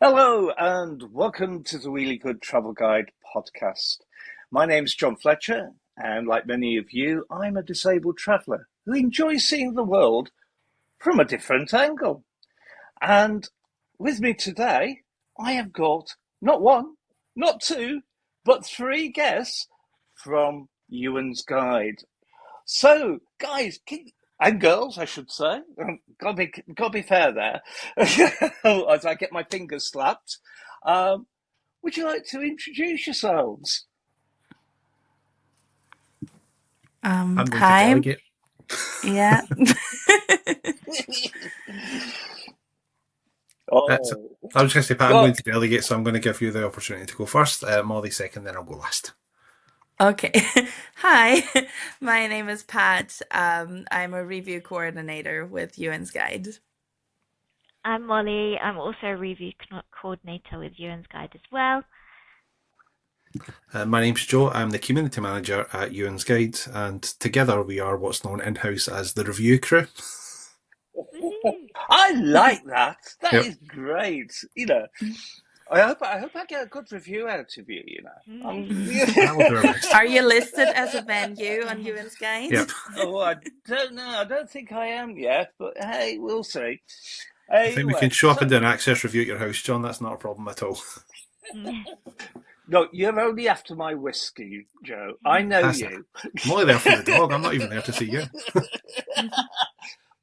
Hello and welcome to the Wheelie Good Travel Guide podcast. My name's John Fletcher, and like many of you, I'm a disabled traveller who enjoys seeing the world from a different angle. And with me today, I have got not one, not two, but three guests from Euan's Guide. So, guys, and girls, I should say, gotta be fair there, as I get my fingers slapped. Um, would you like to introduce yourselves? I'm going to Hi. delegate. Yeah. That's, Oh, I was going to say, Pat, I'm going God. to delegate, so I'm going to give you the opportunity to go first. Molly second, then I'll go last. Okay. Hi. My name is Pat. I'm a review coordinator with Euan's Guide. I'm Molly. I'm also a review coordinator with Euan's Guide as well. My name's Joe. I'm the community manager at Euan's Guide, and together we are what's known in-house as the review crew. Woohoo! I like that. That Yep. is great. I hope I get a good review out of you. I will do our best. Are you listed as a venue on Euan's Guide? Yep. Oh, I don't know. I don't think I am yet, but hey, we'll see. I think we can Anyway, show up and do an access review at your house, John. That's not a problem at all. no, you're only after my whiskey, Joe. I know That's it. you. I'm only there for the dog. I'm not even there to see you.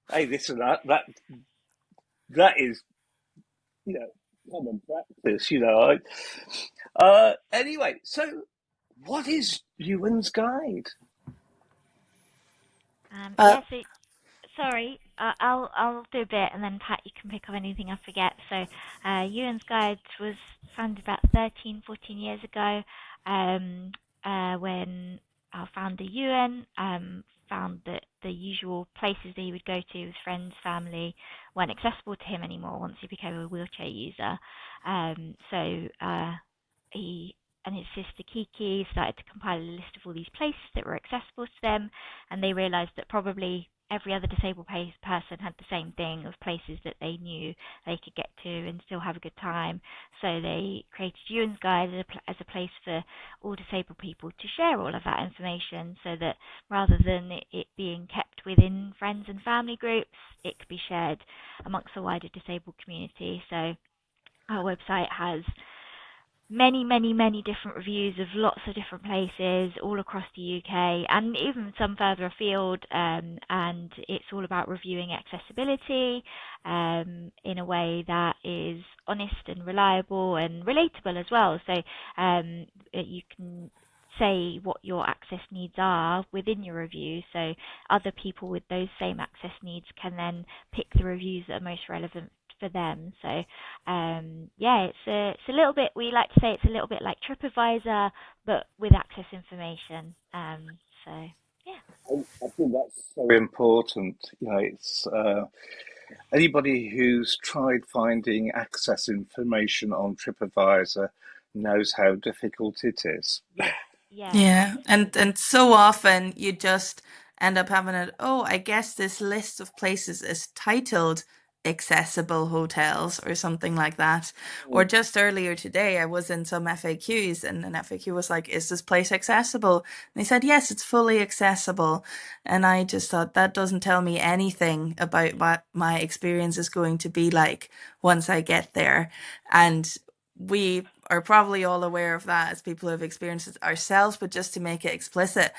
Hey, listen, that is, common practice. Anyway, so what is Ewan's Guide? Uh, Yeah, so sorry, I'll do a bit, and then Pat, you can pick up anything I forget. So, Euan's Guide was founded about 13, 14 years ago, when our founder Euan found that the usual places that he would go to with friends, family, weren't accessible to him anymore once he became a wheelchair user. So he and his sister Kiki started to compile a list of all these places that were accessible to them, and they realized that probably every other disabled person had the same thing of places that they knew they could get to and still have a good time. So they created Ewan's Guide as a place for all disabled people to share all of that information, so that rather than it being kept within friends and family groups, it could be shared amongst the wider disabled community. So our website has many, many, many different reviews of lots of different places all across the UK and even some further afield. And it's all about reviewing accessibility in a way that is honest and reliable and relatable as well. So you can say what your access needs are within your review, so other people with those same access needs can then pick the reviews that are most relevant for them. So yeah, it's a little bit. We like to say it's a little bit like TripAdvisor, but with access information. So yeah. I think that's so important. It's anybody who's tried finding access information on TripAdvisor knows how difficult it is. Yeah, yeah, yeah. absolutely. And so often you just end up having it, oh, I guess this list of places is titled accessible hotels or something like that. Or just earlier today, I was in some FAQs and an FAQ was like, is this place accessible? And they said, yes, it's fully accessible. And I just thought that doesn't tell me anything about what my experience is going to be like once I get there. And we are probably all aware of that as people who have experienced it ourselves, but just to make it explicit,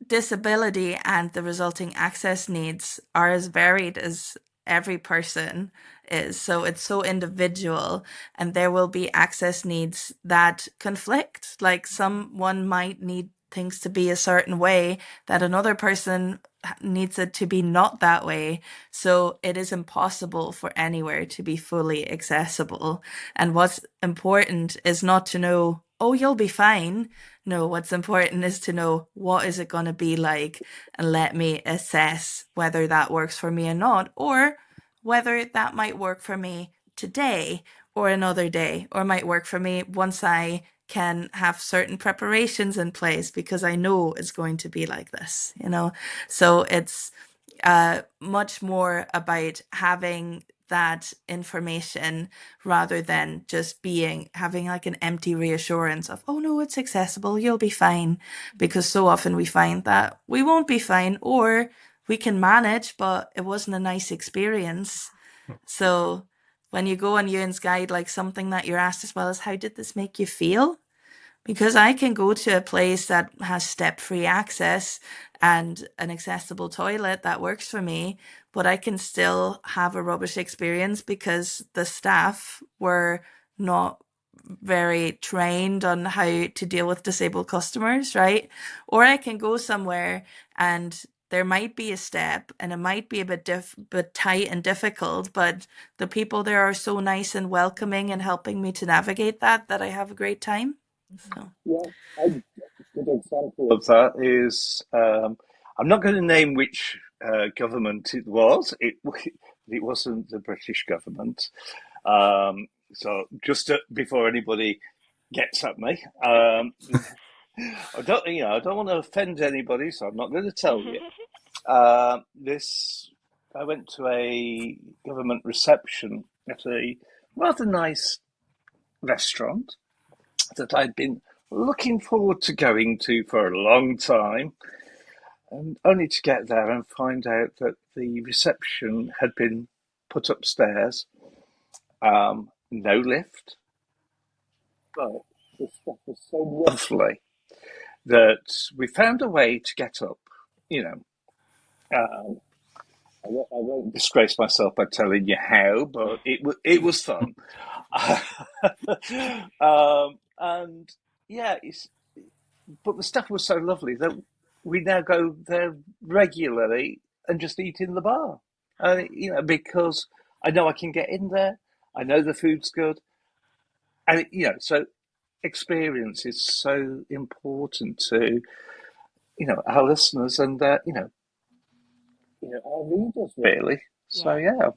disability and the resulting access needs are as varied as every person is. So it's so individual, and there will be access needs that conflict. Like someone might need things to be a certain way that another person needs it to be not that way. So it is impossible for anywhere to be fully accessible. And what's important is not to know, oh, you'll be fine. No, what's important is to know what is it going to be like and let me assess whether that works for me or not, or whether that might work for me today or another day, or might work for me once I can have certain preparations in place because I know it's going to be like this. So it's much more about having that information rather than just having like an empty reassurance of, oh no, it's accessible, you'll be fine. Because so often we find that we won't be fine, or we can manage, but it wasn't a nice experience. So when you go on Euan's guide, like something that you're asked as well is, how did this make you feel? Because I can go to a place that has step-free access and an accessible toilet that works for me, but I can still have a rubbish experience because the staff were not very trained on how to deal with disabled customers, right? Or I can go somewhere and there might be a step and it might be a bit tight and difficult, but the people there are so nice and welcoming and helping me to navigate that I have a great time. So Yeah, a good example of that is I'm not going to name which government it was. It wasn't the British government. So just before anybody gets at me, I don't want to offend anybody, so I'm not going to tell you. I went to a government reception at a rather nice restaurant that I'd been looking forward to going to for a long time, and only to get there and find out that the reception had been put upstairs, no lift, but the stuff was so lovely that we found a way to get up. You know, um, I won't disgrace myself by telling you how, but it was fun. And yeah, but the stuff was so lovely that we now go there regularly and just eat in the bar. Because I know I can get in there, I know the food's good, and so experience is so important to our listeners and our readers really. So Yeah. yeah.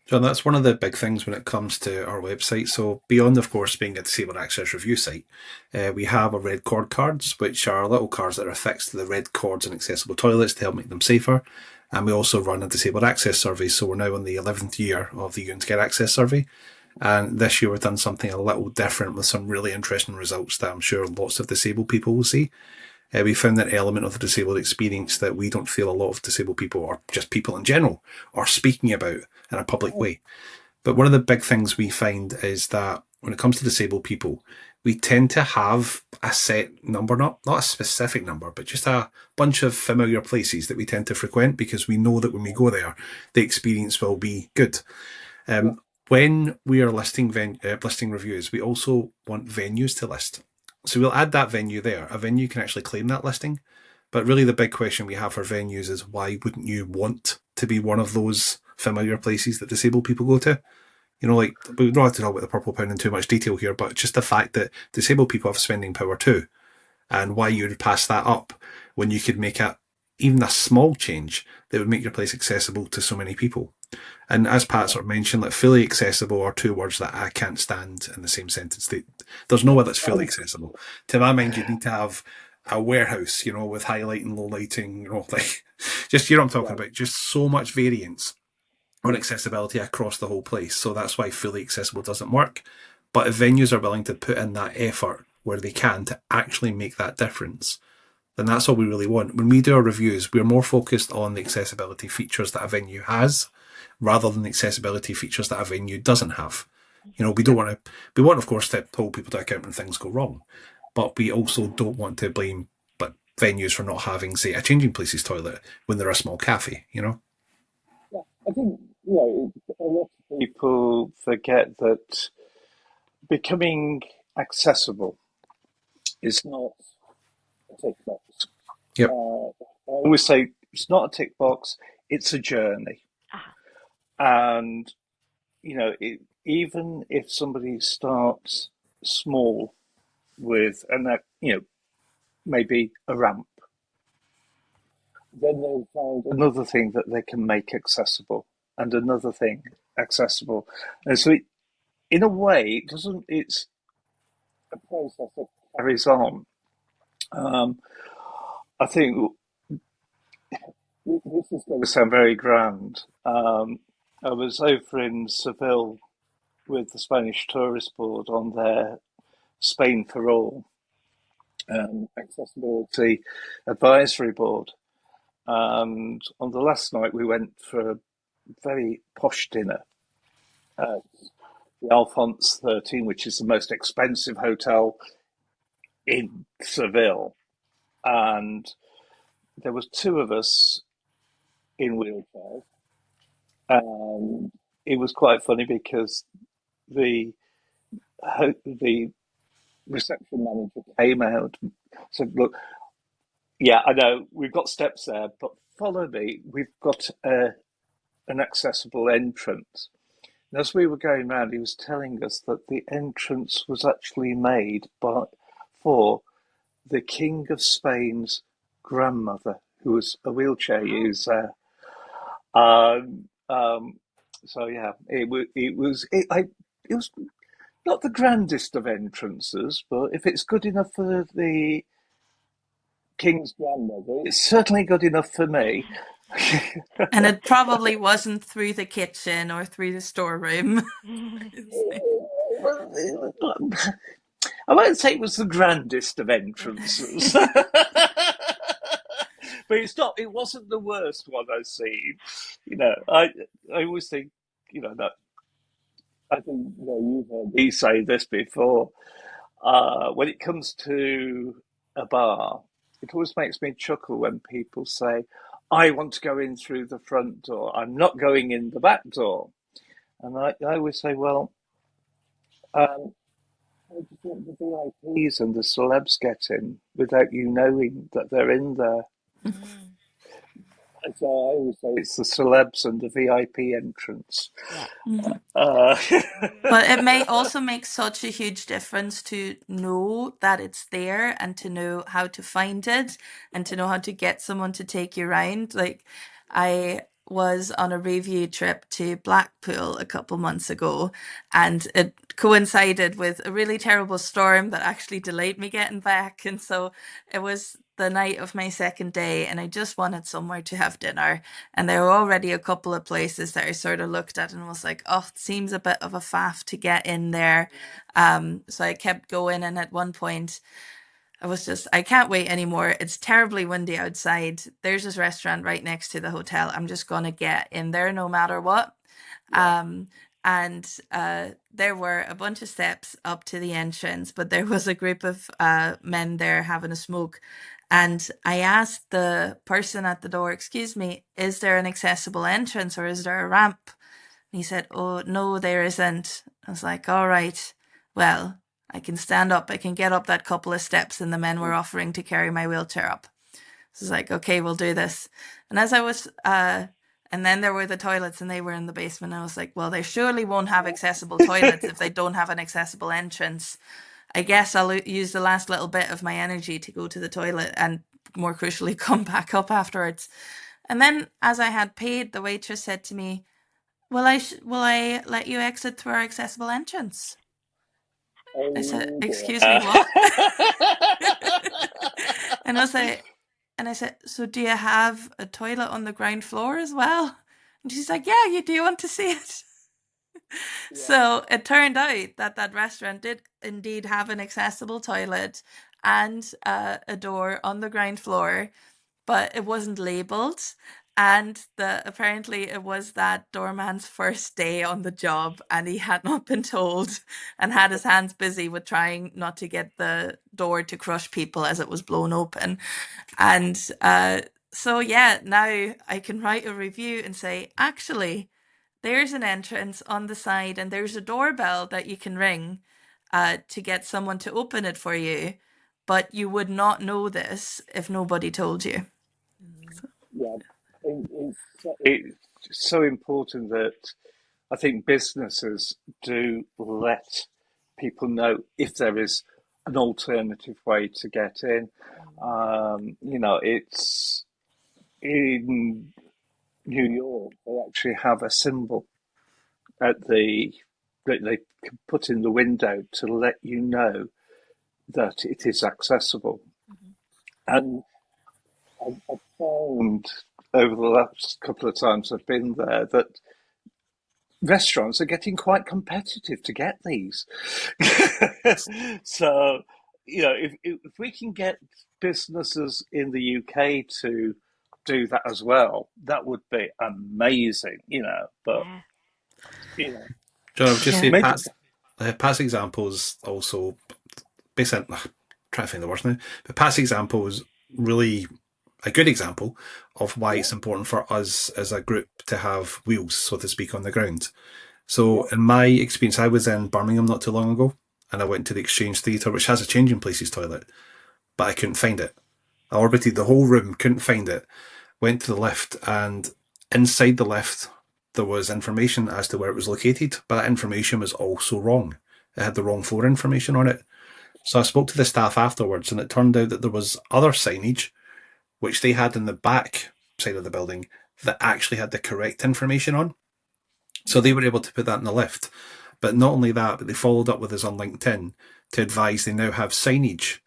John, that's one of the big things when it comes to our website. So beyond, of course, being a disabled access review site, we have our red cord cards, which are little cards that are affixed to the red cords in accessible toilets to help make them safer. And we also run a disabled access survey. So we're now on the 11th year of the Euan's Guide Access Survey. And this year we've done something a little different with some really interesting results that I'm sure lots of disabled people will see. We found that element of the disabled experience that we don't feel a lot of disabled people, or just people in general, are speaking about in a public way. But one of the big things we find is that when it comes to disabled people, we tend to have a set number, not a specific number, but just a bunch of familiar places that we tend to frequent because we know that when we go there, the experience will be good. When we are listing reviews, we also want venues to list. So we'll add that venue there. A venue can actually claim that listing. But really the big question we have for venues is, why wouldn't you want to be one of those familiar places that disabled people go to? Like, we don't have to talk about the Purple Pound in too much detail here, but just the fact that disabled people have spending power too, and why you would pass that up when you could make even a small change that would make your place accessible to so many people. And as Pat sort of mentioned, like, fully accessible are two words that I can't stand in the same sentence. There's nowhere that's fully accessible. To my mind, you need to have a warehouse, with high light and low lighting, like, just, what I'm talking about, just so much variance on accessibility across the whole place. So that's why fully accessible doesn't work. But if venues are willing to put in that effort where they can to actually make that difference, then that's all we really want. When we do our reviews, we're more focused on the accessibility features that a venue has rather than the accessibility features that a venue doesn't have. We want, of course, to hold people to account when things go wrong, but we also don't want to blame venues for not having, say, a changing places toilet when they're a small cafe. Yeah, I think a lot of people forget that becoming accessible is not a tick box. Yep. I always say it's not a tick box; it's a journey. And even if somebody starts small with maybe a ramp, then they'll find another thing that they can make accessible, and another thing accessible, and so in a way, it's a process that carries on. I think this is going to sound very grand, I was over in Seville with the Spanish Tourist Board on their Spain for All accessibility advisory board. And on the last night, we went for a very posh dinner at the Alphonse 13, which is the most expensive hotel in Seville. And there was two of us in wheelchairs. And it was quite funny because the the reception manager came out and said, "Look, yeah, I know we've got steps there, but follow me. We've got an accessible entrance." And as we were going round, he was telling us that the entrance was actually made for the King of Spain's grandmother, who was a wheelchair user. Um, um, so yeah, it was not the grandest of entrances, but if it's good enough for the King's grandmother, it's certainly good enough for me. And it probably wasn't through the kitchen or through the storeroom. I won't say it was the grandest of entrances, but it's not. It wasn't the worst one I've seen. I always think, that I think you've heard me say this before. When it comes to a bar, it always makes me chuckle when people say, "I want to go in through the front door. I'm not going in the back door." And I always say, well, um, how do you think the VIPs and the celebs get in without you knowing that they're in there? Mm. So I always say it's the celebs and the VIP entrance. Yeah. Mhm. Uh, But it may also make such a huge difference to know that it's there and to know how to find it and to know how to get someone to take you around. Like, I was on a review trip to Blackpool a couple months ago, and it coincided with a really terrible storm that actually delayed me getting back. And so it was the night of my second day, and I just wanted somewhere to have dinner. And there were already a couple of places that I sort of looked at and was like, oh, it seems a bit of a faff to get in there. So I kept going. And at one point, I was just, I can't wait anymore. It's terribly windy outside. There's this restaurant right next to the hotel. I'm just going to get in there no matter what. Um, and there were a bunch of steps up to the entrance, but there was a group of men there having a smoke. And I asked the person at the door, excuse me, is there an accessible entrance or is there a ramp? And he said, oh, no, there isn't. I was like, all right, well, I can stand up. I can get up that couple of steps. And the men were offering to carry my wheelchair up. So I was like, okay, we'll do this. And as I was, and then there were the toilets and they were in the basement. I was like, well, they surely won't have accessible toilets if they don't have an accessible entrance. I guess I'll use the last little bit of my energy to go to the toilet and more crucially come back up afterwards. And then as I had paid, the waitress said to me, will I let you exit through our accessible entrance? I said, oh excuse me, dear. what? And I was like, and I said, so do you have a toilet on the ground floor as well? And she's like, yeah, you do want to see it? So it turned out that that restaurant did indeed have an accessible toilet and a door on the ground floor, but it wasn't labeled. And apparently it was that doorman's first day on the job, and he had not been told, and had his hands busy with trying not to get the door to crush people as it was blown open. And so yeah, now I can write a review and say, actually, there's an entrance on the side, and there's a doorbell that you can ring to get someone to open it for you. But you would not know this if nobody told you. Yeah, it's so important that I think businesses do let people know if there is an alternative way to get in. It's in New York, they actually have a symbol that they can put in the window to let you know that it is accessible. And I've found over the last couple of times I've been there that restaurants are getting quite competitive to get these. So, if we can get businesses in the UK to do that as well, that would be amazing, But, Yeah. you know, John, I would just say Yeah. maybe, Pat's examples also basically trying to find the words now, but Pat's example is really a good example of why yeah, it's important for us as a group to have wheels, so to speak, on the ground. yeah, So, in my experience, I was in Birmingham not too long ago, and I went to the Exchange Theatre, which has a changing places toilet, but I couldn't find it. I orbited the whole room, couldn't find it. Went to the lift, and inside the lift, there was information as to where it was located, but that information was also wrong. It had the wrong floor information on it. So I spoke to the staff afterwards, and it turned out that there was other signage which they had in the back side of the building that actually had the correct information on. So they were able to put that in the lift. But not only that, but they followed up with us on LinkedIn to advise they now have signage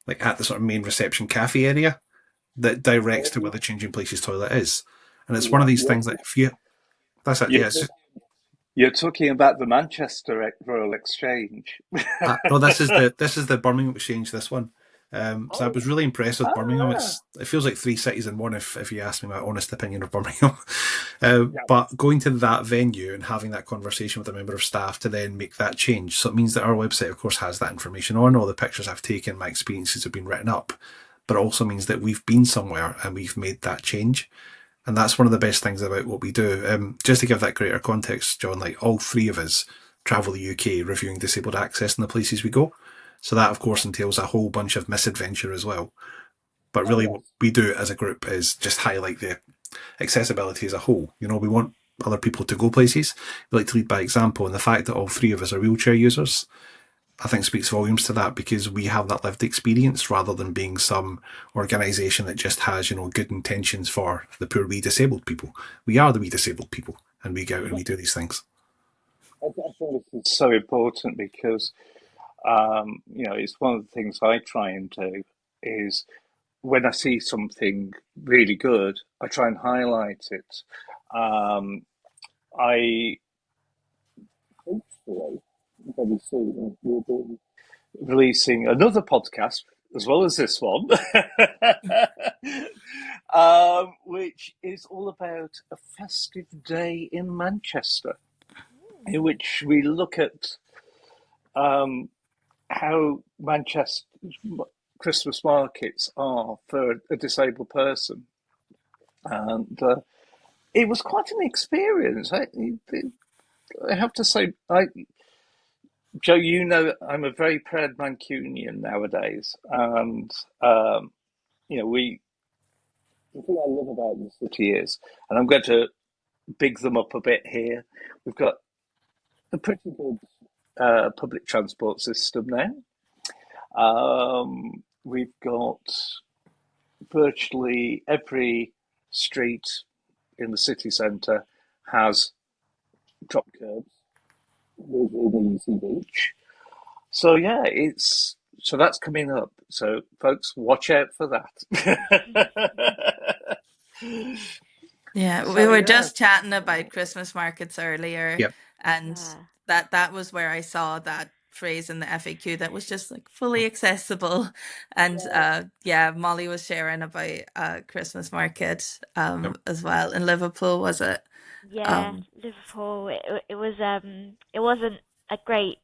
like at the sort of main reception cafe area that directs to where the changing places toilet is. And it's one of yeah. these things that if you that's it, You're, yeah, it's just you're talking about the Manchester Royal Exchange. no, this is the Birmingham Exchange. This one. So I was really impressed with Birmingham. Ah, It feels like three cities in one. If you ask me my honest opinion of Birmingham, yeah. but going to that venue and having that conversation with a member of staff to then make that change, so it means that our website, of course, has that information on all the pictures I've taken, my experiences have been written up, but it also means that we've been somewhere and we've made that change. And that's one of the best things about what we do. Just to give that greater context, John, like all three of us travel the UK reviewing disabled access in the places we go. So that, of course, entails a whole bunch of misadventure as well. But Oh, really, what yes. we do as a group is just highlight the accessibility as a whole. We want other people to go places. We like to lead by example. And the fact that all three of us are wheelchair users, I think speaks volumes to that because we have that lived experience rather than being some organisation that just has, good intentions for the poor wee disabled people. We are the wee disabled people and we go out and we do these things. I think this is so important because, it's one of the things I try and do is when I see something really good, I try and highlight it. Um, I hopefully very soon will be releasing another podcast as well as this one, which is all about a festive day in Manchester, in which we look at um, how Manchester Christmas markets are for a disabled person. And it was quite an experience. I have to say, Joe, I'm a very proud Mancunian nowadays, and we. The thing I love about the city is, and I'm going to big them up a bit here. We've got a pretty good public transport system now. We've got virtually every street in the city centre has drop curbs within easy reach. So yeah, so that's coming up. So folks, watch out for that. Yeah, we So were yeah, just chatting about Christmas markets earlier, Yep. and Yeah. that was where I saw that phrase in the FAQ that was just like fully accessible. And yeah, Molly was sharing about Christmas market Yep. as well in Liverpool, was it? Yeah, Um Liverpool. It wasn't a great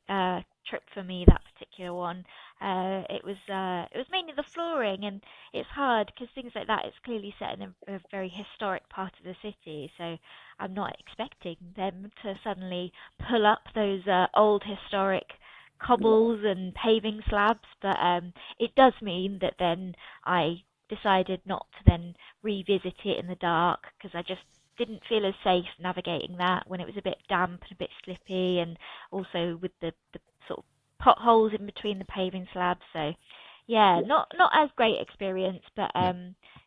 trip for me, that particular one. It was mainly the flooring, and it's hard because things like that. It's clearly set in a very historic part of the city, so I'm not expecting them to suddenly pull up those old historic cobbles and paving slabs. But it does mean that then I decided not to then revisit it in the dark because I just didn't feel as safe navigating that when it was a bit damp and a bit slippy, and also with the sort of potholes in between the paving slabs. So, yeah, not as great experience, but Yep.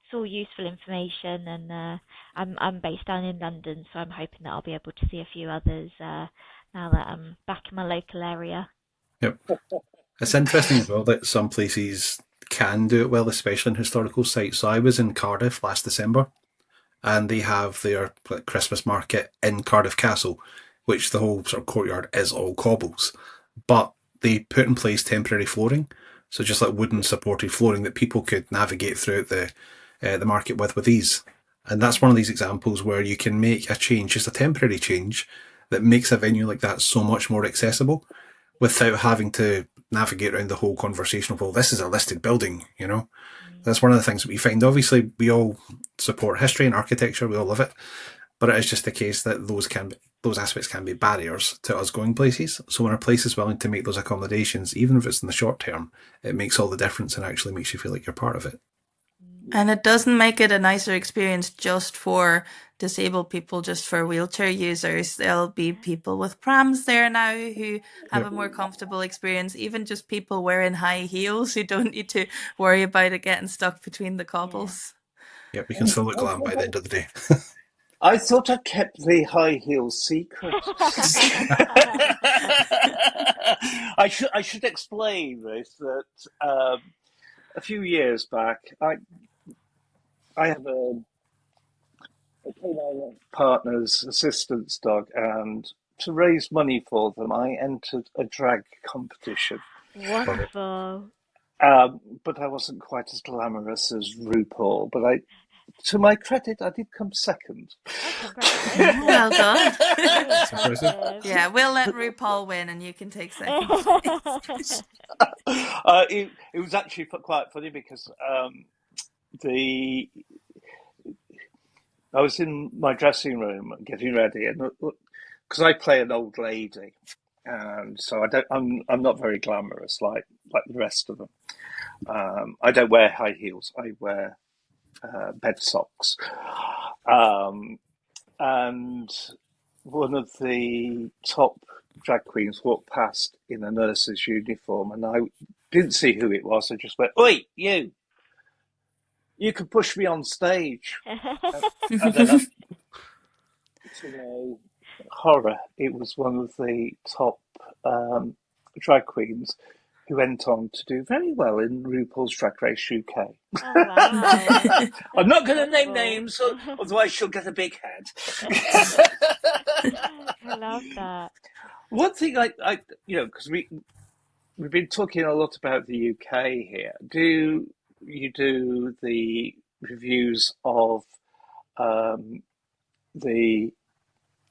it's all useful information. And I'm based down in London, so I'm hoping that I'll be able to see a few others now that I'm back in my local area. Yep. It's interesting as well that some places can do it well, especially in historical sites. So I was in Cardiff last December and they have their Christmas market in Cardiff Castle, which the whole sort of courtyard is all cobbles, but they put in place temporary flooring, so just like wooden supported flooring that people could navigate throughout the market with ease. And that's one of these examples where you can make a change, just a temporary change, that makes a venue like that so much more accessible without having to navigate around the whole conversation of, well, this is a listed building, you know? That's one of the things that we find. Obviously, we all support history and architecture, we all love it, but it is just the case that those aspects can be barriers to us going places. So when a place is willing to make those accommodations, even if it's in the short term, it makes all the difference and actually makes you feel like you're part of it. And it doesn't make it a nicer experience just for disabled people, just for wheelchair users. There'll be people with prams there now who have a more comfortable experience, even just people wearing high heels who don't need to worry about it getting stuck between the cobbles. Yeah, we can still look glam by the end of the day. I thought I kept the high heels secret. I should explain this, that a few years back, I have a canine partner's assistance dog, and to raise money for them, I entered a drag competition. Wonderful. But I wasn't quite as glamorous as RuPaul. But to my credit, I did come second. Oh, congratulations. Well done. That's impressive. Yeah, we'll let RuPaul win and you can take second. It was actually quite funny because I was in my dressing room getting ready, and because I play an old lady, and so I'm not very glamorous like the rest of them. I don't wear high heels. I wear bed socks, and one of the top drag queens walked past in a nurse's uniform, and I didn't see who it was. I just went, "Oi, you! You can push me on stage." And then, to my horror, it was one of the top drag queens who went on to do very well in RuPaul's Drag Race UK. Oh, wow. I'm not going to name Incredible. names, otherwise she'll get a big head. I love that. One thing because we've been talking a lot about the UK here. Do you do the reviews of the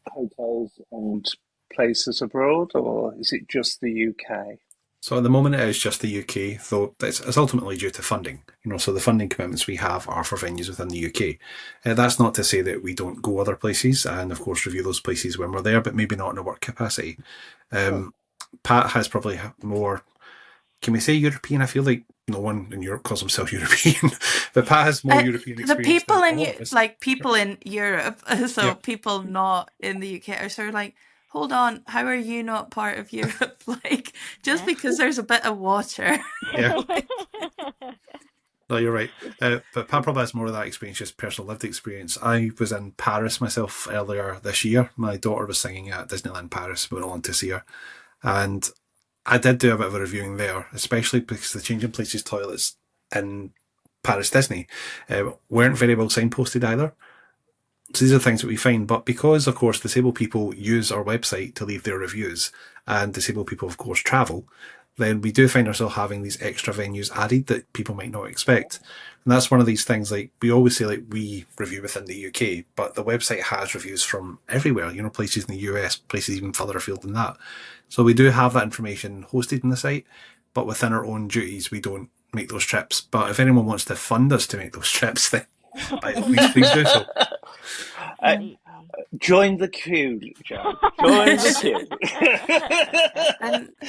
hotels and places abroad, or is it just the UK? So at the moment it is just the UK, though it's ultimately due to funding. So the funding commitments we have are for venues within the UK. That's not to say that we don't go other places and of course review those places when we're there, but maybe not in a work capacity. Pat has probably more, can we say European? I feel like no one in Europe calls himself European, but Pat has more European experience. The people than in all of us. people in Europe, so Yeah. people not in the UK are sort of like, hold on, how are you not part of Europe? Like, just because there's a bit of water. Yeah. No, you're right. But Pat probably has more of that experience, just personal lived experience. I was in Paris myself earlier this year. My daughter was singing at Disneyland Paris. We went along to see her. And I did do a bit of a reviewing there, especially because the changing places toilets in Paris Disney weren't very well signposted either. So these are things that we find, but because, of course, disabled people use our website to leave their reviews, and disabled people, of course, travel, then we do find ourselves having these extra venues added that people might not expect. And that's one of these things, like, we always say, like, we review within the UK, but the website has reviews from everywhere, places in the US, places even further afield than that. So we do have that information hosted in the site, but within our own duties, we don't make those trips. But if anyone wants to fund us to make those trips, then please do so. Join the queue, Jack. Join the queue.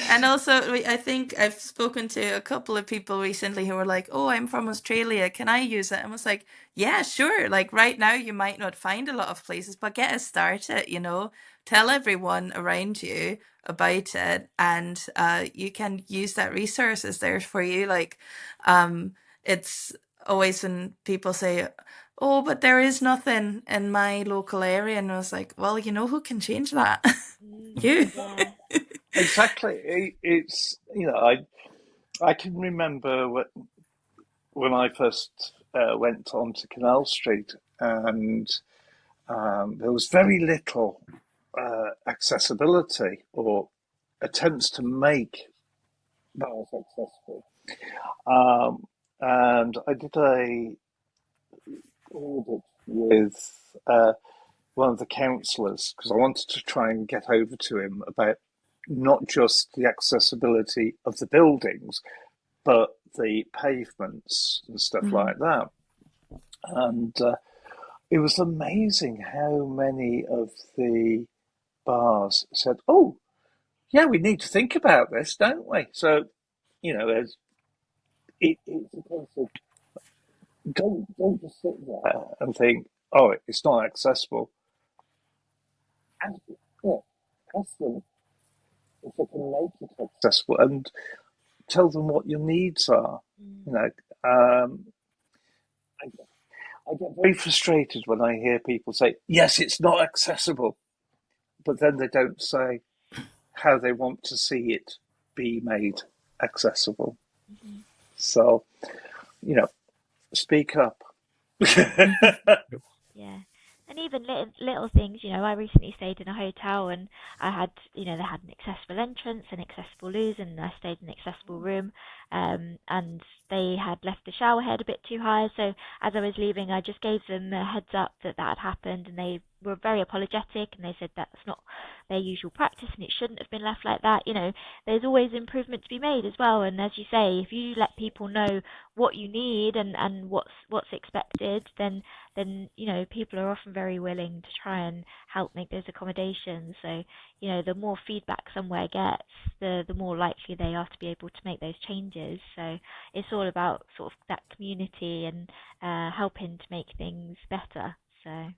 And also, I think I've spoken to a couple of people recently who were like, "Oh, I'm from Australia. Can I use it?" And I was like, "Yeah, sure. Like right now, you might not find a lot of places, but get us started. Tell everyone around you about it, and you can use that resource is there for you. Like, it's always when people say, "Oh, but there is nothing in my local area," and I was like, "Well, you know who can change that? You." Yeah. Exactly. It's I can remember when I first went onto Canal Street, and there was very little accessibility or attempts to make bars accessible. And I did a audit with one of the councillors because I wanted to try and get over to him about not just the accessibility of the buildings, but the pavements and stuff like that. And it was amazing how many of the bars said, "Oh, yeah, we need to think about this, don't we?" So, it's a case of don't just sit there and think, "Oh, it's not accessible." Ask, yeah, ask them if they can make it accessible and tell them what your needs are. You know, I, I get very frustrated when I hear people say, "Yes, it's not accessible," but then they don't say how they want to see it be made accessible. So, speak up. Yeah. And even little things, I recently stayed in a hotel and I had, they had an accessible entrance and accessible loos and I stayed in an accessible room. And they had left the shower head a bit too high. So as I was leaving, I just gave them a heads up that that had happened and they were very apologetic and they said that's not their usual practice and it shouldn't have been left like that. There's always improvement to be made as well. And as you say, if you let people know what you need and what's expected, then people are often very willing to try and help make those accommodations. So, the more feedback somewhere gets, the more likely they are to be able to make those changes. So it's all about sort of that community and helping to make things better. So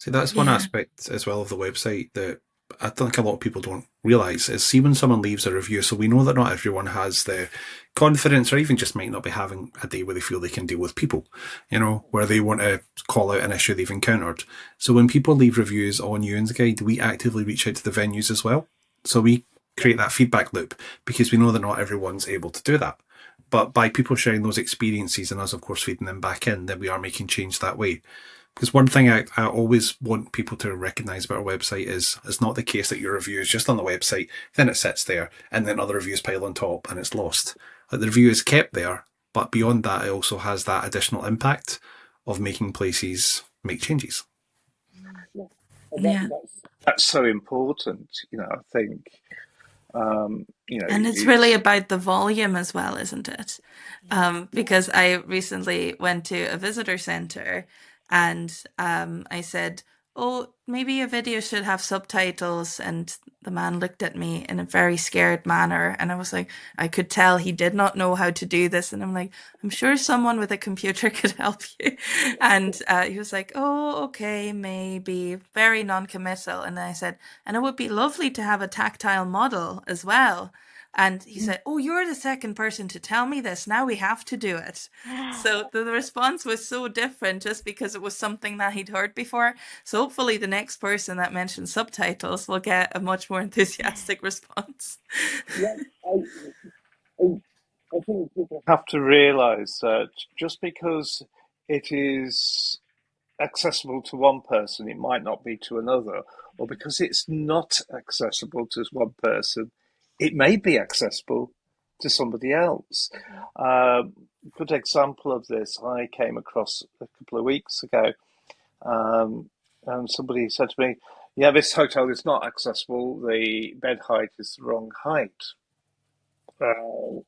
See, that's one aspect as well of the website that I think a lot of people don't realise is see when someone leaves a review. So we know that not everyone has the confidence or even just might not be having a day where they feel they can deal with people, where they want to call out an issue they've encountered. So when people leave reviews on Euan's Guide, we actively reach out to the venues as well. So we create that feedback loop because we know that not everyone's able to do that. But by people sharing those experiences and us, of course, feeding them back in, then we are making change that way. Because one thing I always want people to recognise about our website is it's not the case that your review is just on the website, then it sits there, and then other reviews pile on top and it's lost. Like the review is kept there, but beyond that, it also has that additional impact of making places make changes. Yeah. That's so important, I think. And it's really about the volume as well, isn't it? Because I recently went to a visitor center and I said, "Oh, maybe a video should have subtitles." And the man looked at me in a very scared manner. And I was like, I could tell he did not know how to do this. And I'm like, I'm sure someone with a computer could help you. And he was like, "Oh, okay, maybe." Very non-committal. And then I said, "And it would be lovely to have a tactile model as well." And he said, "Oh, you're the second person to tell me this. Now we have to do it." So the response was so different just because it was something that he'd heard before. So hopefully the next person that mentions subtitles will get a much more enthusiastic response. Yeah, I think people have to realise that just because it is accessible to one person, it might not be to another, or because it's not accessible to one person, it may be accessible to somebody else. Good example of this I came across a couple of weeks ago, and somebody said to me, "Yeah, this hotel is not accessible. The bed height is the wrong height." And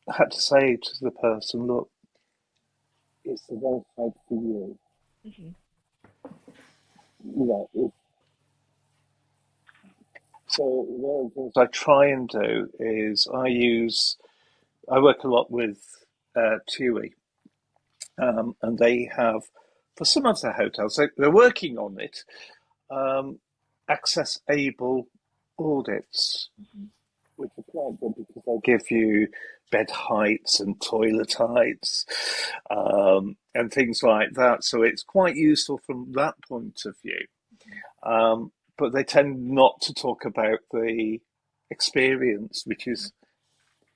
I had to say to the person, "Look, it's the wrong height for you. If So one of the things I try and do is I work a lot with TUI, and they have for some of their hotels they're working on it, access able audits, which are quite good because they give you bed heights and toilet heights, and things like that. So it's quite useful from that point of view. But they tend not to talk about the experience, which is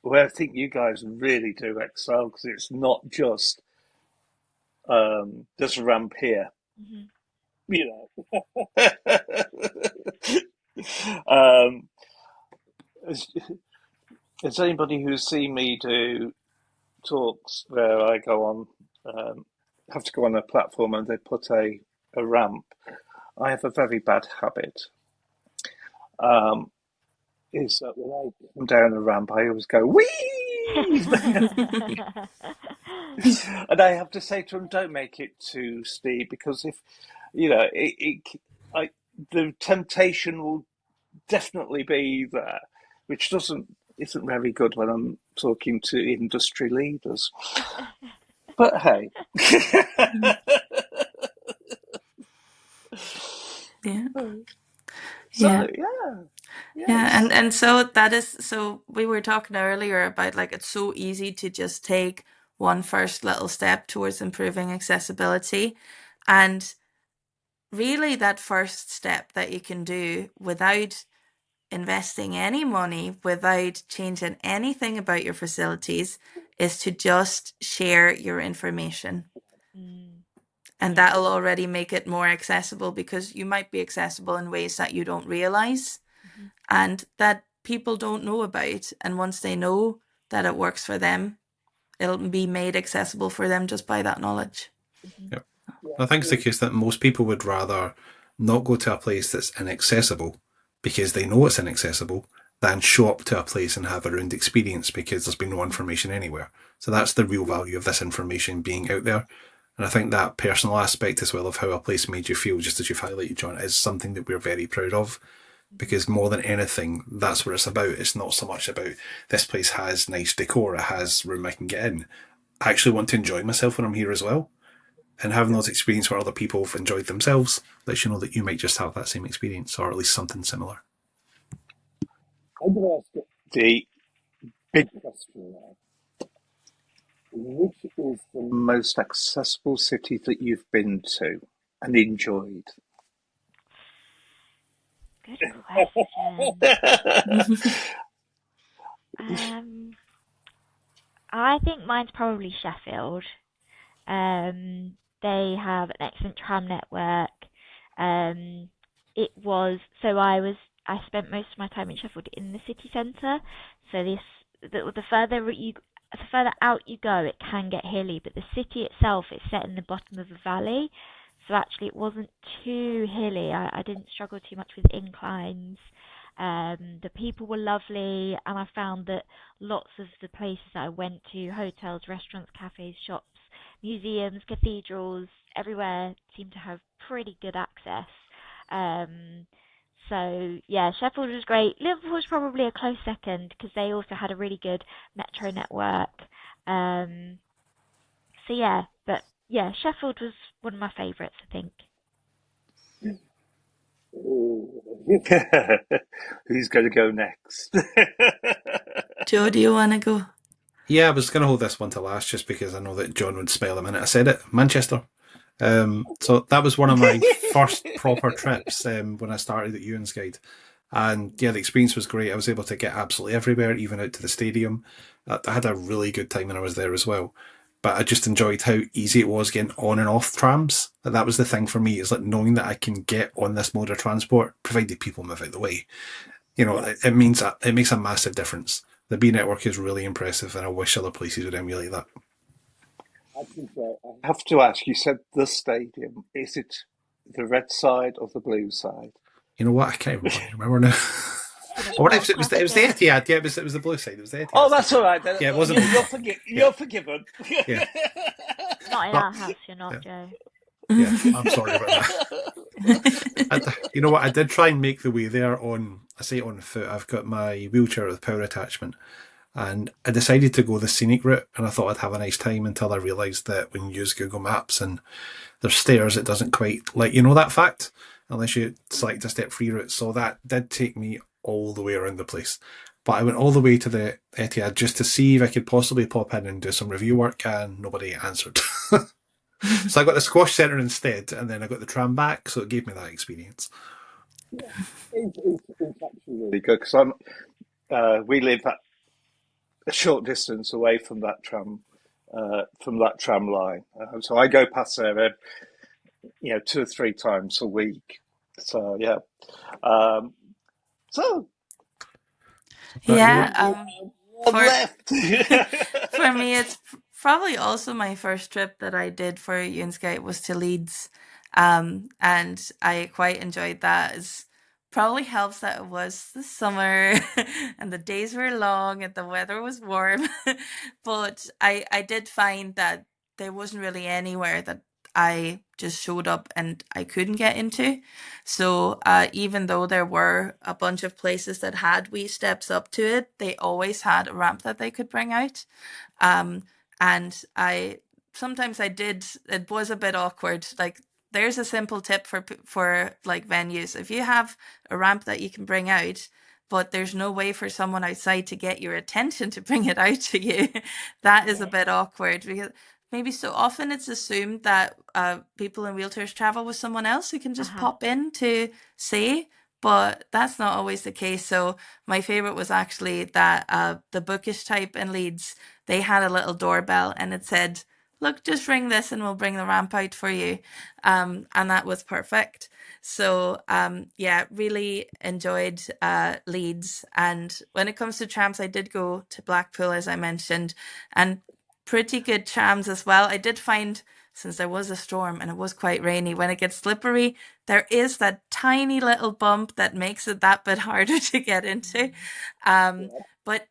where I think you guys really do excel because it's not just there's a ramp here. you know. um, as, as anybody who's seen me do talks where I go on, have to go on a platform and they put a ramp, I have a very bad habit. Um, is that when I come down the ramp, I always go, wee! And I have to say to them, don't make it too steep because if, I, the temptation will definitely be there, which isn't very good when I'm talking to industry leaders. But hey. Yeah. So Yeah. yeah, Yeah, yes, and so that is so we were talking earlier about like it's so easy to just take one first little step towards improving accessibility. And really that first step that you can do without investing any money, without changing anything about your facilities, is to just share your information. Mm, And yeah. that'll already make it more accessible because you might be accessible in ways that you don't realize Hmm. and that people don't know about. And once they know that it works for them, it'll be made accessible for them just by that knowledge. Hmm. Yep. I think it's the case that most people would rather not go to a place that's inaccessible because they know it's inaccessible than show up to a place and have a ruined experience because there's been no information anywhere. So that's the real value of this information being out there. And I think that personal aspect as well of how a place made you feel, just as you've highlighted, John, is something that we're very proud of. Hmm. Because more than anything, that's what it's about. It's not so much about this place has nice decor, it has room I can get in. I actually want to enjoy myself when I'm here as well. And having those experiences where other people have enjoyed themselves lets you know that you might just have that same experience or at least something similar. I'm going to ask the big question now. Which is the most accessible city that you've been to and enjoyed? Good question. Um, I think mine's probably Sheffield. They have an excellent tram network. Um, it was so I spent most of my time in Sheffield in the city centre. So the further out you go, it can get hilly, but the city itself is set in the bottom of a valley. So actually, it wasn't too hilly. I didn't struggle too much with inclines. The people were lovely, and I found that lots of the places that I went to, hotels, restaurants, cafes, shops, museums, cathedrals, everywhere seemed to have pretty good access. Um, so yeah, Sheffield was great. Liverpool was probably a close second because they also had a really good metro network. Um, so yeah, but yeah, Sheffield was one of my favourites, I think. Who's going to go next? Joe, do you want to go? Yeah, I was going to hold this one to last just because I know that John would smile the minute I said it. Manchester. So that was one of my first proper trips when I started at Euan's Guide. And yeah, the experience was great. I was able to get absolutely everywhere, even out to the stadium. I had a really good time when I was there as well. But I just enjoyed how easy it was getting on and off trams. And that was the thing for me, is like knowing that I can get on this mode of transport, provided people move out the way. It means that it makes a massive difference. The B network is really impressive, and I wish other places would emulate that. I have to ask, you said the stadium. Is it the red side or the blue side? You know what? I can't even bloody remember now. Been a What if it was the question. Etihad? Yeah, it was the blue side. It was the Etihad Oh, that's all Stadium. right. Yeah, it wasn't Old Trafford. Yeah, You're forgiven. yeah, Not in but our house, you're not, yeah, Joe. yeah. I'm sorry about that. You know what? I did try and make the way there on. I say on foot. I've got my wheelchair with power attachment, and I decided to go the scenic route. And I thought I'd have a nice time until I realised that when you use Google Maps and there's stairs, it doesn't quite let you know that fact unless you select a step-free route. So that did take me all the way around the place. But I went all the way to the Etihad just to see if I could possibly pop in and do some review work, and nobody answered. So I got the squash centre instead, and then I got the tram back, so it gave me that experience. It's actually really good because we live at a short distance away from that tram line. So I go past there two or three times a week. So yeah. Um, so That Yeah, you one for left. for me, it's probably also my first trip that I did for Euan Scout was to Leeds, and I quite enjoyed that. It's probably helps that it was the summer and the days were long and the weather was warm, but I did find that there wasn't really anywhere that I just showed up and I couldn't get into. So even though there were a bunch of places that had wee steps up to it, they always had a ramp that they could bring out. Um, and I sometimes I did. It was a bit awkward. Like there's a simple tip for like venues. If you have a ramp that you can bring out, but there's no way for someone outside to get your attention to bring it out to you, that is a Yeah. bit awkward because maybe so often it's assumed that people in wheelchairs travel with someone else who can just Uh-huh. pop in to say, but that's not always the case. So my favorite was actually that the bookish type in Leeds, they had a little doorbell and it said, "Look, just ring this and we'll bring the ramp out for you," and that was perfect. So yeah, really enjoyed Leeds. And when it comes to trams, I did go to Blackpool, as I mentioned, and pretty good trams as well. I did find, since there was a storm and it was quite rainy, when it gets slippery, there is that tiny little bump that makes it that bit harder to get into. Mm. Um, but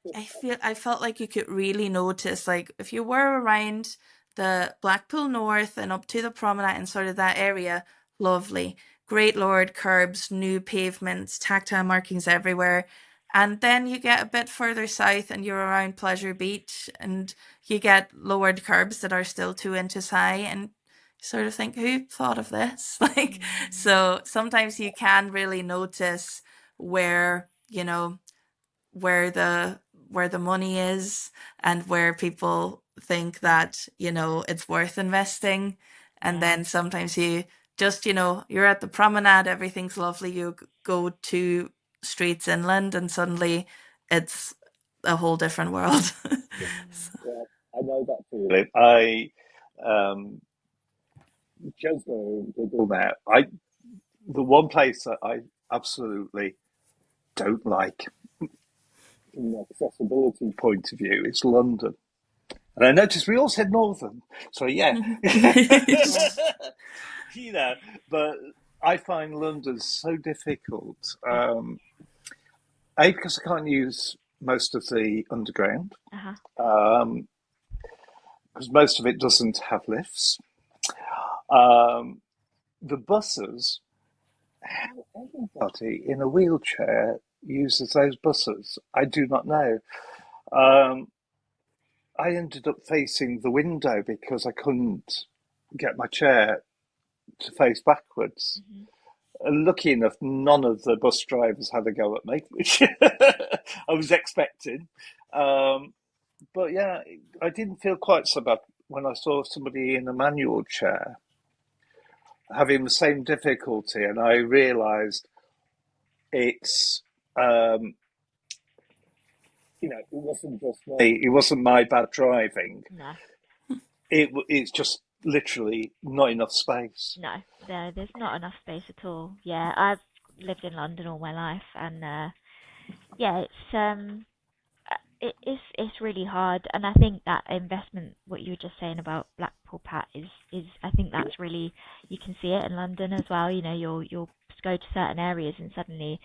I felt like you could really notice, like if you were around the Blackpool North and up to the promenade and sort of that area, lovely. Great Lord curbs, new pavements, tactile markings everywhere. And then you get a bit further south and you're around Pleasure Beach and you get lowered curbs that are still 2 inches high and you sort of think, who thought of this? Like, Mm. so sometimes you can really notice where, where the money is and where people think that, it's worth investing. And Yeah. then sometimes you just, you're at the promenade, everything's lovely. You go to streets inland and suddenly it's a whole different world. Mm. Yeah, I know that feeling. I just Google that. The one place that I absolutely don't like from an accessibility point of view is London. And I noticed we all said Northern, so yeah, Yeah. you know. But I find London so difficult. A, because I can't use most of the underground, Uh-huh. um, because most of it doesn't have lifts. Um, the buses, how anybody in a wheelchair uses those buses, I do not know. Um, I ended up facing the window because I couldn't get my chair to face backwards. Hmm. Lucky enough, none of the bus drivers had a go at me, which I was expecting. Um, but yeah, I didn't feel quite so bad when I saw somebody in a manual chair having the same difficulty, and I realised it's it wasn't just me. It wasn't my bad driving. No. It's just literally not enough space. No. There's not enough space at all. Yeah, I've lived in London all my life, and yeah, it's really hard, and I think that investment, what you were just saying about Blackpool Pat, is I think that's really, you can see it in London as well. You'll go to certain areas and suddenly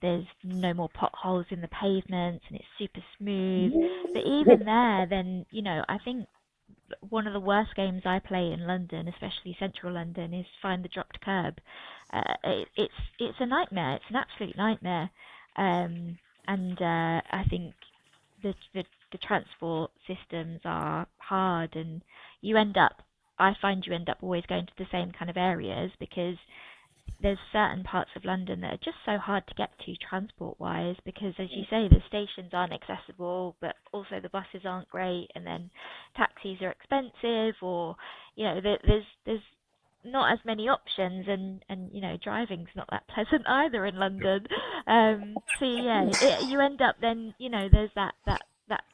there's no more potholes in the pavements and it's super smooth. But even there, then I think one of the worst games I play in London, especially central London, is find the dropped curb. It's a nightmare. It's an absolute nightmare. And I think the, the the transport systems are hard, and you end up. I find you end up always going to the same kind of areas because there's certain parts of London that are just so hard to get to transport wise because, as you say, the stations aren't accessible, but also the buses aren't great, and then taxis are expensive, or there's not as many options, and driving's not that pleasant either in London. So yeah, you end up then there's that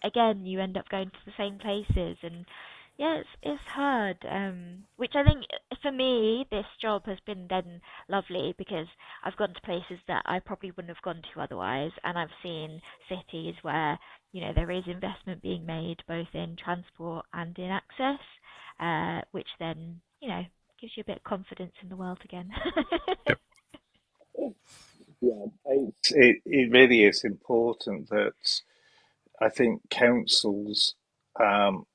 again, you end up going to the same places, and Yeah, it's hard. Which I think for me, this job has been then lovely because I've gone to places that I probably wouldn't have gone to otherwise, and I've seen cities where, there is investment being made both in transport and in access, which then, gives you a bit of confidence in the world again. Yep. Yeah, it really is important that I think councils um,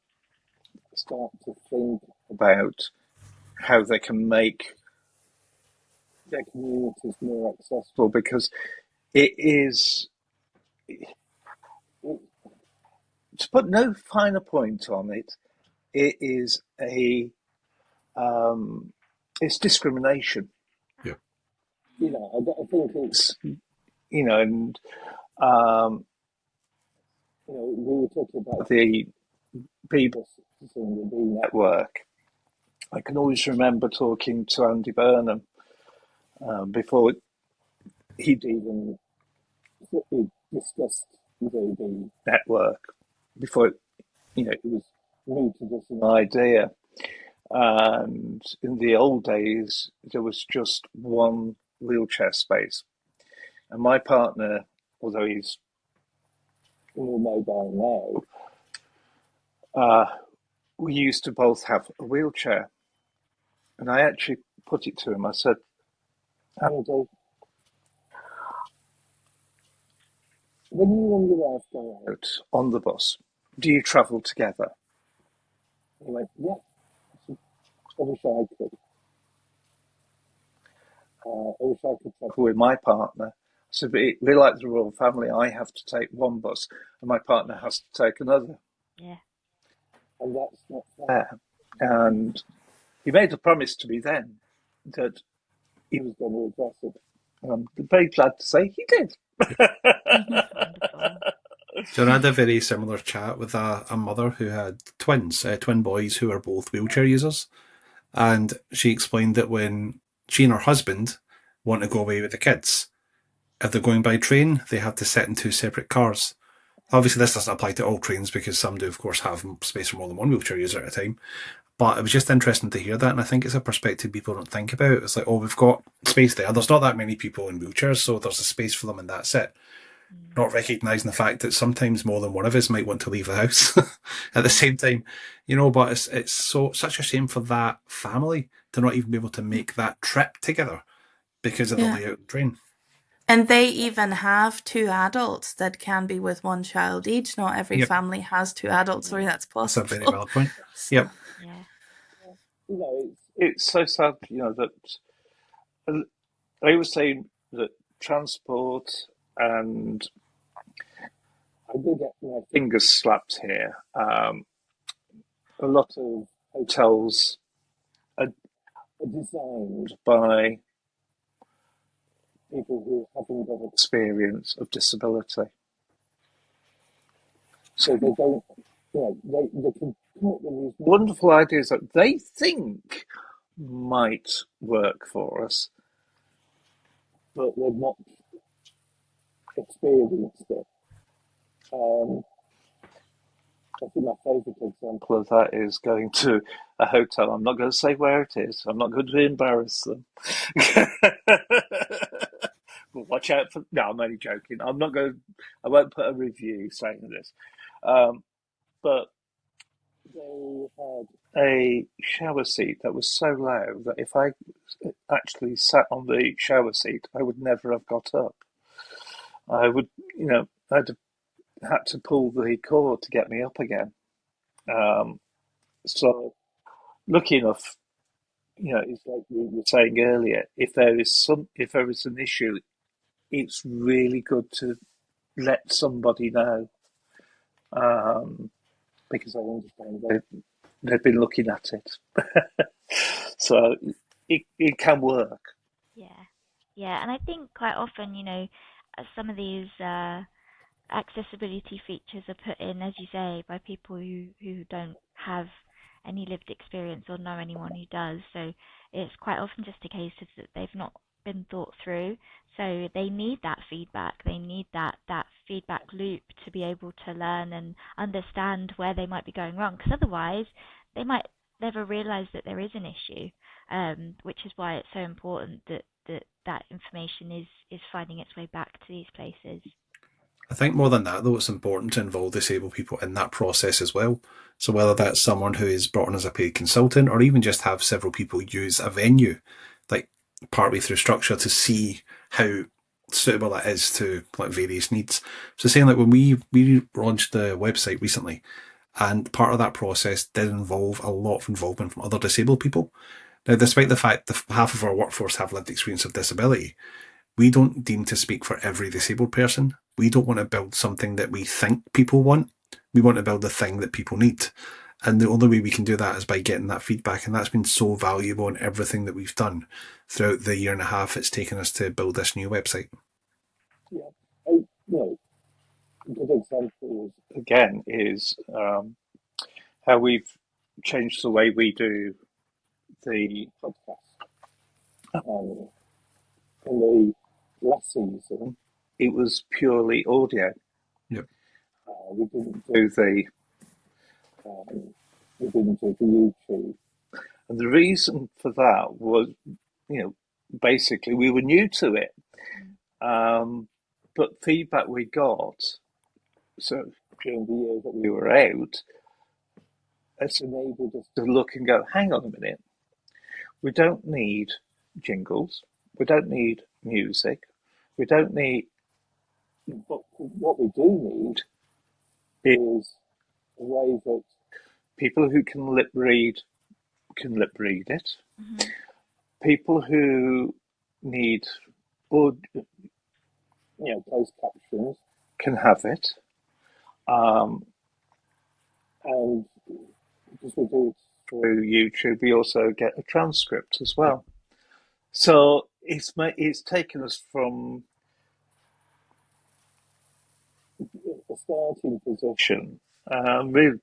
start to think about how they can make their communities more accessible, because it is, to put no finer point on it, it is it's discrimination. Yep. I think it's, and um, we were talking about the people in the B network. I can always remember talking to Andy Burnham before he'd even discussed the network, before it was new to this an idea. And in the old days, there was just one wheelchair space. And my partner, although he's more mobile now, we used to both have a wheelchair. And I actually put it to him. I said, Andy, when you and your wife go out on the bus, do you travel together? He went, yeah, I wish I could. I wish I could travel with my partner. So we're like the royal family. I have to take one bus and my partner has to take another. Yeah. And that's not fair. And he made a promise to me then that he was going to address it. And I'm very glad to say he did. Wonderful. So I had a very similar chat with a mother who had twins, twin boys who are both wheelchair users. And she explained that when she and her husband want to go away with the kids, if they're going by train, they have to sit in two separate cars. Obviously, this doesn't apply to all trains because some do, of course, have space for more than one wheelchair user at a time. But it was just interesting to hear that, and I think it's a perspective people don't think about. It's like, oh, we've got space there. There's not that many people in wheelchairs, so there's a space for them, and that's it. Mm. Not recognising the fact that sometimes more than one of us might want to leave the house at the Yeah. same time, But it's such a shame for that family to not even be able to make that trip together because of the Yeah. layout of the train. And they even have two adults that can be with one child each. Not every Yep, family has two adults where Yeah. that's that's a very possible. valid point. So, Yep. Yeah. It's so sad, that I was saying that transport, and I did get my fingers slapped here. A lot of hotels are designed by people who haven't got experience of disability. So they don't, they can come up with these wonderful ideas that they think might work for us, but they've not experienced it. I think my favourite example of that is going to a hotel. I'm not going to say where it is. I'm not going to embarrass them. But watch out for. No, I'm only joking. I'm not going. I won't put a review saying this. But they had a shower seat that was so low that if I actually sat on the shower seat, I would never have got up. I would, I'd have had to pull the cord to get me up again. Um, so, lucky enough, it's like we were saying earlier. If there is an issue, it's really good to let somebody know, um, because I understand they've been looking at it. So it can work. Yeah. Yeah. And I think quite often, some of these accessibility features are put in, as you say, by people who don't have any lived experience or know anyone who does. So it's quite often just a case of that they've not been thought through. So they need that feedback. They need that feedback loop to be able to learn and understand where they might be going wrong. Because otherwise, they might never realize that there is an issue, which is why it's so important that that information is finding its way back to these places. I think more than that, though, it's important to involve disabled people in that process as well. So whether that's someone who is brought on as a paid consultant, or even just have several people use a venue, like partway through structure, to see how suitable that is to like various needs. So saying like when we launched the website recently, and part of that process did involve a lot of involvement from other disabled people. Now, despite the fact that half of our workforce have lived experience of disability, we don't deem to speak for every disabled person. We don't want to build something that we think people want. We want to build the thing that people need. And the only way we can do that is by getting that feedback. And that's been so valuable in everything that we've done throughout the year and a half it's taken us to build this new website. Yeah. A good example, again, is how we've changed the way we do the podcast. In the last season, it was purely audio. Yep. We didn't do the YouTube, and the reason for that was, basically we were new to it, but feedback we got, so during the year that we were out, it's enabled us to look and go, hang on a minute, we don't need jingles, we don't need music, we don't need, but what we do need is a way that people who can lip read it. Mm-hmm. People who need closed captions can have it. And because we do it through YouTube, we also get a transcript as well. So it's taken us from a starting position. Really,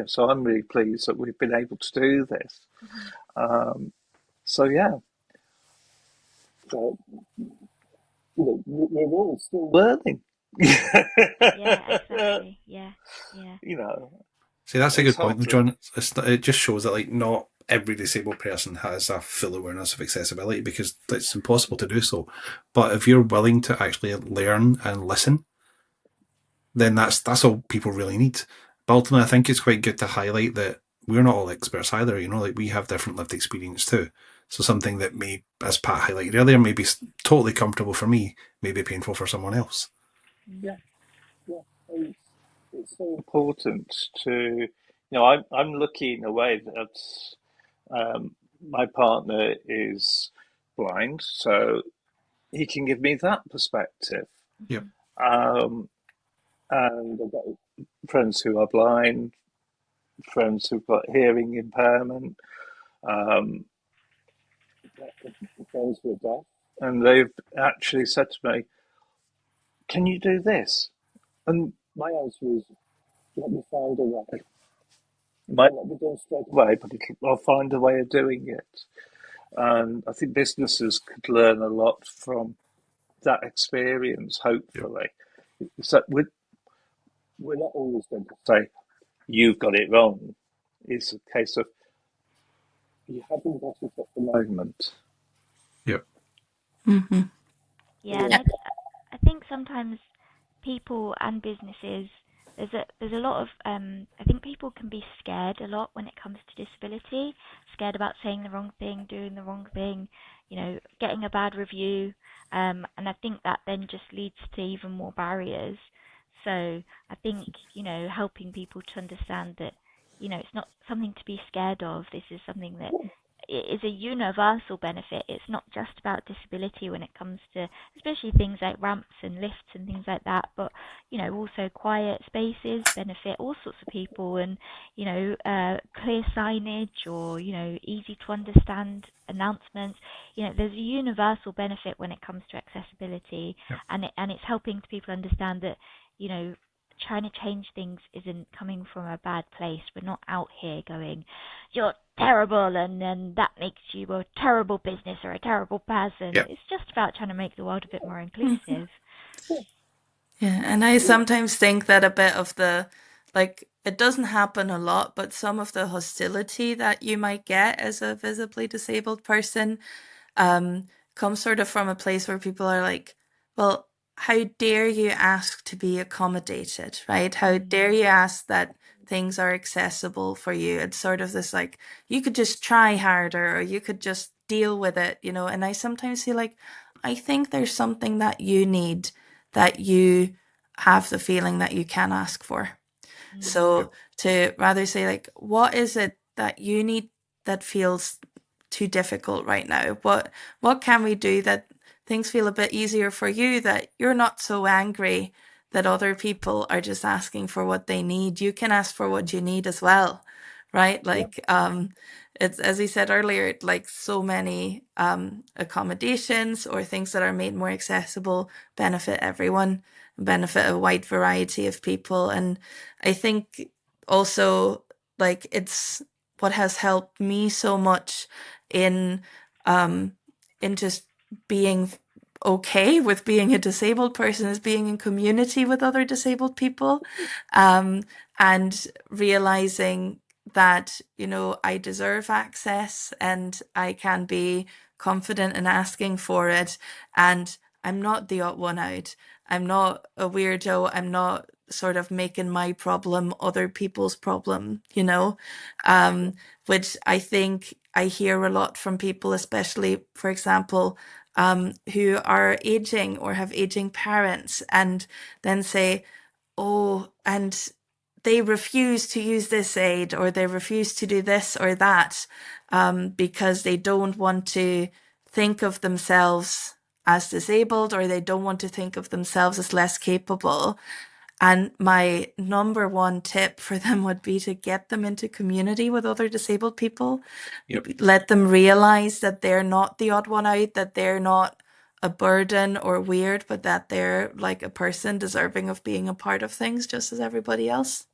so I'm really pleased that we've been able to do this. Mm-hmm. So yeah, we're all still learning. Yeah, exactly. Yeah. See, that's a good point, John. It just shows that like not every disabled person has a full awareness of accessibility, because it's impossible to do so. But if you're willing to actually learn and listen, then that's all people really need. But ultimately, I think it's quite good to highlight that we're not all experts either. Like we have different lived experience too. So something that may, as Pat highlighted earlier, may be totally comfortable for me, may be painful for someone else. Yeah. It's so important to, I'm lucky in a way that my partner is blind, so he can give me that perspective. Yep. And I've got friends who are blind, friends who've got hearing impairment, friends who are deaf, and they've actually said to me, "Can you do this?" And my answer is, "Let me find a way. It might not be done straight away, but I'll find a way of doing it." And I think businesses could learn a lot from that experience, hopefully. Yep. So we're not always going to say, you've got it wrong. It's a case of, you haven't got it at the moment. Yep. Mm-hmm. Yeah, I think sometimes people and businesses, there's a lot of I think people can be scared a lot when it comes to disability, scared about saying the wrong thing, doing the wrong thing, getting a bad review, and I think that then just leads to even more barriers. So I think helping people to understand that it's not something to be scared of. This is something that is a universal benefit. It's not just about disability when it comes to especially things like ramps and lifts and things like that, but also quiet spaces benefit all sorts of people, and clear signage, or easy to understand announcements. There's a universal benefit when it comes to accessibility. Yep. And it's helping people understand that trying to change things isn't coming from a bad place. We're not out here going, you're terrible, and that makes you a terrible business or a terrible person. Yep. It's just about trying to make the world a bit more inclusive. Yeah, and I sometimes think that a bit of it doesn't happen a lot, but some of the hostility that you might get as a visibly disabled person comes sort of from a place where people are like, well, how dare you ask to be accommodated, right? How dare you ask that things are accessible for you? It's sort of this like, you could just try harder or you could just deal with it, you know? And I sometimes feel like, I think there's something that you need that you have the feeling that you can ask for. So to rather say like, what is it that you need that feels too difficult right now? What can we do that things feel a bit easier for you, that you're not so angry that other people are just asking for what they need. You can ask for what you need as well, right? Like it's as we said earlier, like so many accommodations or things that are made more accessible benefit everyone, benefit a wide variety of people. And I think also like it's what has helped me so much in um in just being okay with being a disabled person is being in community with other disabled people, um and realizing that, you know, I deserve access and I can be confident in asking for it, and I'm not the odd one out. I'm not a weirdo. I'm not sort of making my problem other people's problem, you know, which I think I hear a lot from people, especially, for example, who are aging or have aging parents, and then say, oh, and they refuse to use this aid or they refuse to do this or that because they don't want to think of themselves as disabled or they don't want to think of themselves as less capable. And my number one tip for them would be to get them into community with other disabled people. Yep. Let them realize that they're not the odd one out, that they're not a burden or weird, but that they're like a person deserving of being a part of things just as everybody else.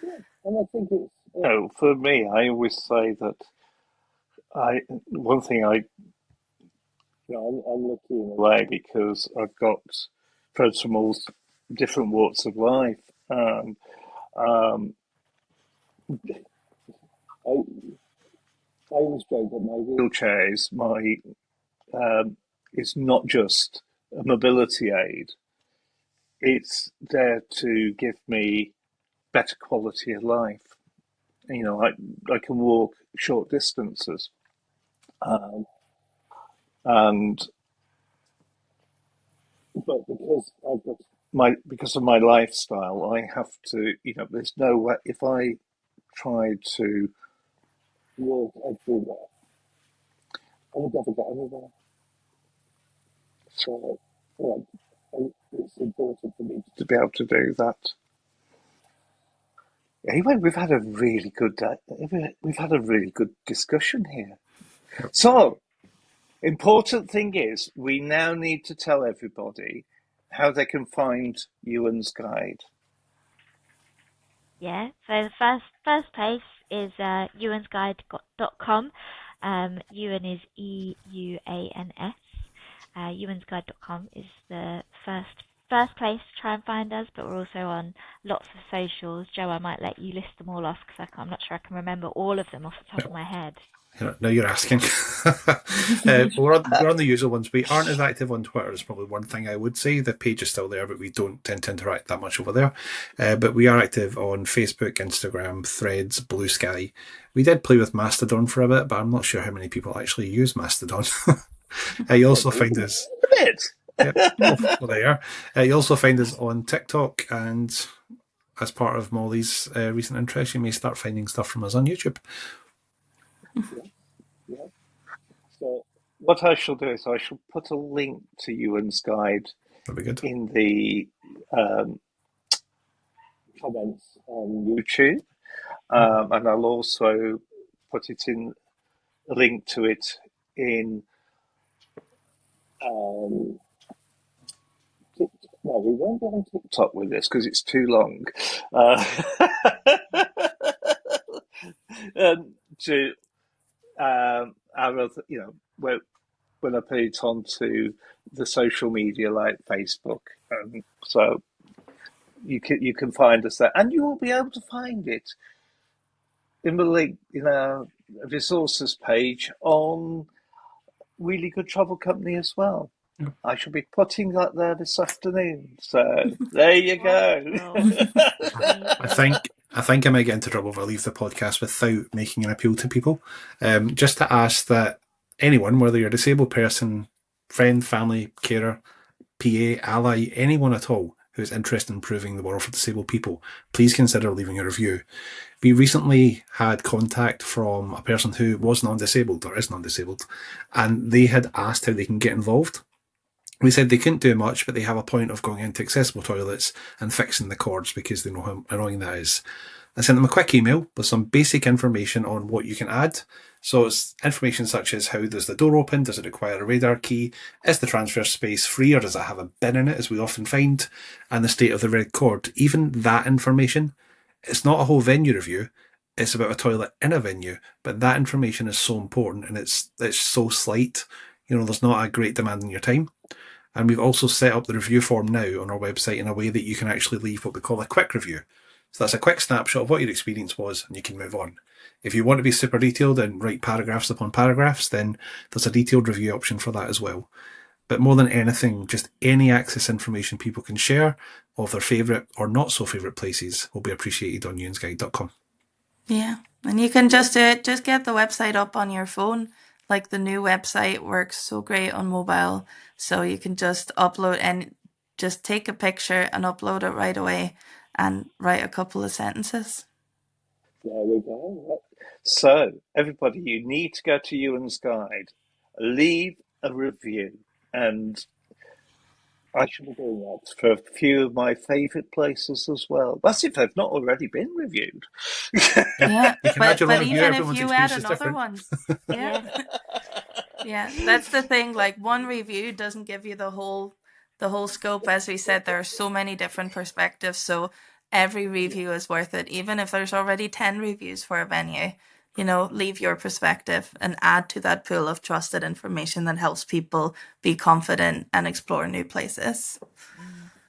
Yeah, and I think it's, you know, for me, I always say that one thing I'm lucky in a way because I've got friends from all different walks of life. Um, I, I always joke that my wheelchair is it's not just a mobility aid. It's there to give me better quality of life. You know, I can walk short distances, um, and but because of my lifestyle, I have to. You know, there's no way if I tried to walk everywhere, I would never get anywhere. So, you know, it's important for me to be able to do that. Anyway, we've had a really good discussion here. Yep. So, important thing is, we now need to tell everybody how they can find Euan's guide. Yeah, so the first place is euansguide.com. Euan is EUANS. Euansguide.com is the first place to try and find us, but we're also on lots of socials. Joe, I might let you list them all off because I'm not sure I can remember all of them off the top of my head. Now you're asking. We're on the usual ones. We aren't as active on Twitter is probably one thing I would say. The page is still there, but we don't tend to interact that much over there. But we are active on Facebook, Instagram, Threads, Blue Sky. We did play with Mastodon for a bit, but I'm not sure how many people actually use Mastodon. You also find us... A bit. Yep. Well, there. You also find us on TikTok, and as part of Molly's recent interest, you may start finding stuff from us on YouTube. Yeah. So, what I shall do is I shall put a link to Euan's guide That'd be good. in the comments on YouTube, and I'll also put it in a link to it in TikTok. No, we won't be on TikTok with this because it's too long. To our other, you know, when I put it onto the social media like Facebook, so you can find us there, and you will be able to find it in the link in our resources page on Really Good Travel Company as well. Yep. I shall be putting that there this afternoon. So there you go. I think I might get into trouble if I leave the podcast without making an appeal to people. Just to ask that anyone, whether you're a disabled person, friend, family, carer, PA, ally, anyone at all who is interested in improving the world for disabled people, please consider leaving a review. We recently had contact from a person who was non-disabled or is non-disabled, and they had asked how they can get involved. We said they couldn't do much, but they have a point of going into accessible toilets and fixing the cords because they know how annoying that is. I sent them a quick email with some basic information on what you can add. So it's information such as how does the door open? Does it require a radar key? Is the transfer space free or does it have a bin in it, as we often find? And the state of the red cord. Even that information, it's not a whole venue review. It's about a toilet in a venue, but that information is so important and it's so slight. There's not a great demand on your time. And we've also set up the review form now on our website in a way that you can actually leave what we call a quick review. So that's a quick snapshot of what your experience was, and you can move on. If you want to be super detailed and write paragraphs upon paragraphs, then there's a detailed review option for that as well. But more than anything, just any access information people can share of their favourite or not so favourite places will be appreciated on ewansguide.com. Yeah, and you can just do it. Just get the website up on your phone. Like the new website works so great on mobile, so you can just upload and just take a picture and upload it right away and write a couple of sentences. There we go. So, everybody, you need to go to Euan's Guide, leave a review, and I shall be doing that for a few of my favourite places as well. That's if they've not already been reviewed. Yeah, You can add your but review, even if everyone's you add experience is another different. one, yeah, yeah, that's the thing. Like one review doesn't give you the whole scope. As we said, there are so many different perspectives, so every review is worth it. Even if there's already 10 reviews for a venue, leave your perspective and add to that pool of trusted information that helps people be confident and explore new places.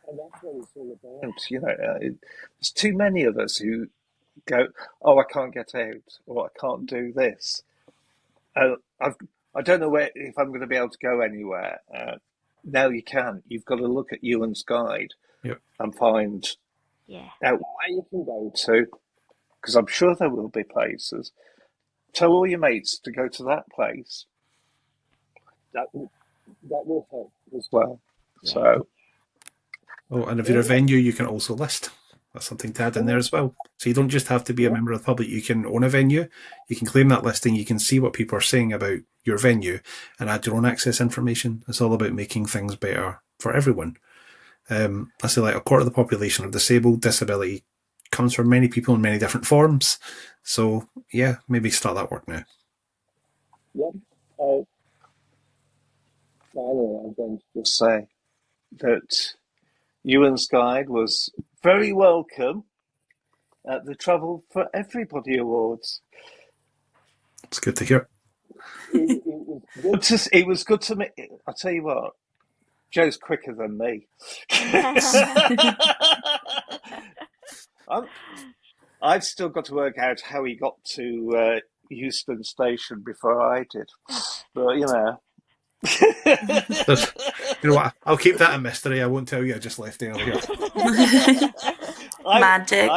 And that's what it's all about. There's too many of us who go, "Oh, I can't get out," or "I can't do this." I don't know if I'm going to be able to go anywhere. Now you can. You've got to look at Euan's Guide Yep. and find out where you can go to, because I'm sure there will be places. Tell all your mates to go to that place. That will help as well. Yeah. So. Oh, and if you're a venue, you can also list. That's something to add in there as well. So you don't just have to be a member of the public. You can own a venue. You can claim that listing. You can see what people are saying about your venue and add your own access information. It's all about making things better for everyone. I say like a quarter of the population are disabled. Disability comes from many people in many different forms. So yeah, maybe start that work now. Yep. Finally, I'm going to just say that Euan's Guide was very welcome at the Travel for Everybody Awards. It's good to hear. It was good to me. I'll tell you what, Joe's quicker than me. I've still got to work out how he got to Euston Station before I did. But, You know what? I'll keep that a mystery. I won't tell you. I just left earlier. Magic.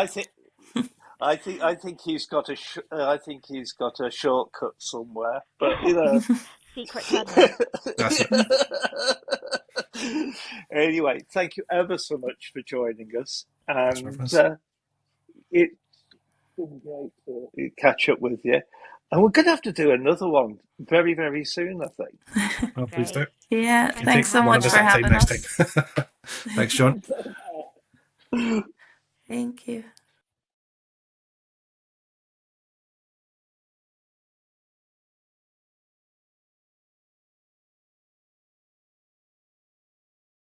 I think he's got a shortcut somewhere. But secret tunnel. That's it. Anyway, thank you ever so much for joining us, and it's been great to catch up with you. And we're going to have to do another one very, very soon, I think. Well, please do. Yeah, thanks so much for having us. Thanks, John. Thank you.